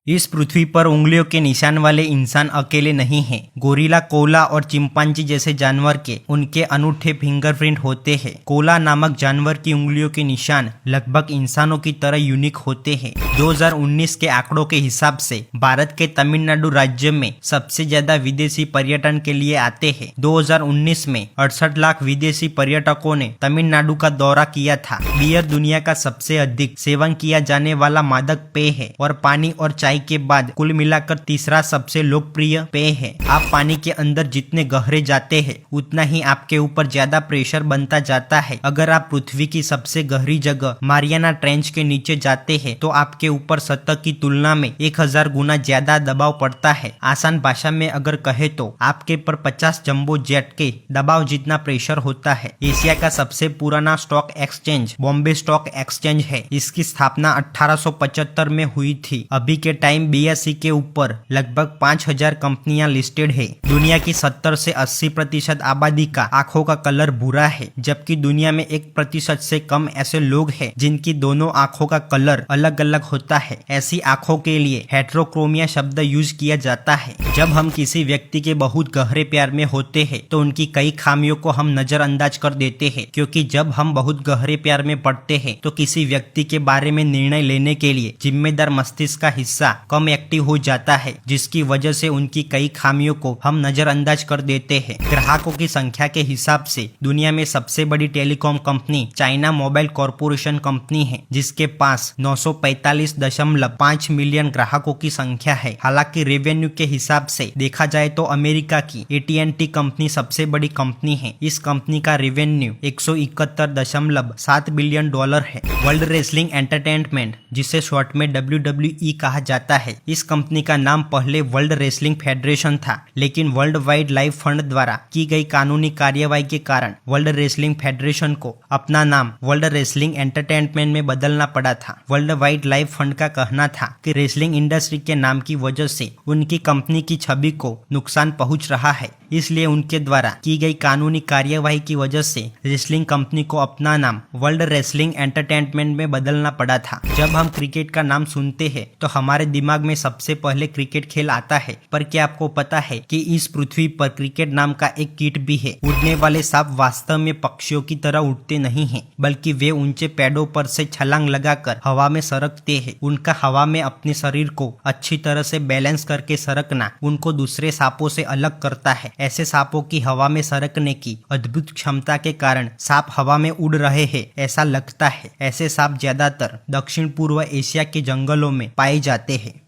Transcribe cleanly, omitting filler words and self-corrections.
इस पृथ्वी पर उंगलियों के निशान वाले इंसान अकेले नहीं हैं। गोरिल्ला, कोला और चिंपांजी जैसे जानवर के उनके अनूठे फिंगरप्रिंट होते हैं। कोला नामक जानवर की उंगलियों के निशान लगभग इंसानों की तरह यूनिक होते हैं। 2019 के आंकड़ों के हिसाब से भारत के तमिलनाडु राज्य में सबसे ज्यादा विदेशी पर्यटन के लिए आते हैं। 2019 में 68 लाख विदेशी पर्यटकों ने तमिलनाडु का दौरा किया था। बियर दुनिया का सबसे अधिक सेवन किया जाने वाला मादक पेय है और पानी और चाय के बाद कुल मिलाकर तीसरा सबसे लोकप्रिय पेय है। आप पानी के अंदर जितने गहरे जाते हैं उतना ही आपके ऊपर ज्यादा प्रेशर बनता जाता है। अगर आप पृथ्वी की सबसे गहरी जगह मारियाना ट्रेंच के नीचे जाते हैं तो आपके ऊपर सतह की तुलना में 1000 गुना ज्यादा दबाव पड़ता है। आसान भाषा में अगर कहे तो आपके पर 50 जंबो जेट के दबाव जितना प्रेशर होता है। एशिया का सबसे पुराना stock exchange Bombay stock exchange है। इसकी स्थापना 1875 में हुई थी। अभी के टाइम BSE के ऊपर लगभग 5000 कंपनियां लिस्टेड है। दुनिया की 70 से 80% आबादी का आंखों का कलर भूरा है, जबकि दुनिया में 1% से कम ऐसे लोग हैं जिनकी दोनों आंखों का कलर अलग अलग होता है। ऐसी आंखों के लिए हेट्रोक्रोमिया शब्द यूज किया जाता है। जब हम किसी व्यक्ति के बहुत गहरे प्यार में होते हैं तो उनकी कई खामियों को हम नजरअंदाज कर देते हैं, क्योंकि जब हम बहुत गहरे प्यार में पड़ते हैं तो किसी व्यक्ति के बारे में निर्णय लेने के लिए जिम्मेदार मस्तिष्क का हिस्सा कम एक्टिव हो जाता है, जिसकी वजह से उनकी कई खामियों को हम नजरअंदाज कर देते हैं। ग्राहकों की संख्या के हिसाब से दुनिया में सबसे बड़ी telecom company China mobile corporation company है, जिसके पास 945.5 मिलियन ग्राहकों की संख्या है। हालांकि रेवेन्यू के हिसाब से देखा जाए तो अमेरिका की AT&T कंपनी सबसे बड़ी कंपनी है। इस कंपनी का रेवेन्यू 171.7 बिलियन डॉलर है। वर्ल्ड रेसलिंग एंटरटेनमेंट, जिसे शॉर्ट में WWE कहा जाता है, इस कंपनी का नाम पहले वर्ल्ड रेसलिंग फेडरेशन था, लेकिन वर्ल्ड वाइड लाइफ फंड द्वारा की गई कानूनी कार्यवाही के कारण वर्ल्ड रेसलिंग फेडरेशन को अपना नाम वर्ल्ड रेसलिंग एंटरटेनमेंट में बदलना पड़ा था। वर्ल्ड वाइड लाइफ फंड का कहना था कि रेसलिंग इंडस्ट्री के नाम की वजह से उनकी कंपनी की छवि को नुकसान पहुंच रहा है, इसलिए उनके द्वारा की गई कानूनी कार्यवाही की वजह से रेसलिंग कंपनी को अपना नाम वर्ल्ड रेसलिंग एंटरटेनमेंट में बदलना पड़ा था। जब हम क्रिकेट का नाम सुनते हैं तो हमारे दिमाग में सबसे पहले क्रिकेट खेल आता है, पर क्या आपको पता है कि इस पृथ्वी पर क्रिकेट नाम का एक कीट भी है। उड़ने वाले सांप वास्तव में पक्षियों की तरह उड़ते नहीं हैं, बल्कि वे ऊंचे पेड़ों पर से छलांग लगाकर हवा में सरकते हैं। उनका हवा में अपने शरीर को अच्छी तरह से बैलेंस करके सरकना उनको दूसरे सांपों से अलग करता है। ऐसे सांपों की हवा में सरकने की अद्भुत क्षमता के कारण सांप हवा में उड़ रहे हैं ऐसा लगता है। ऐसे सांप ज्यादातर दक्षिण पूर्व एशिया के जंगलों में पाए जाते हैं।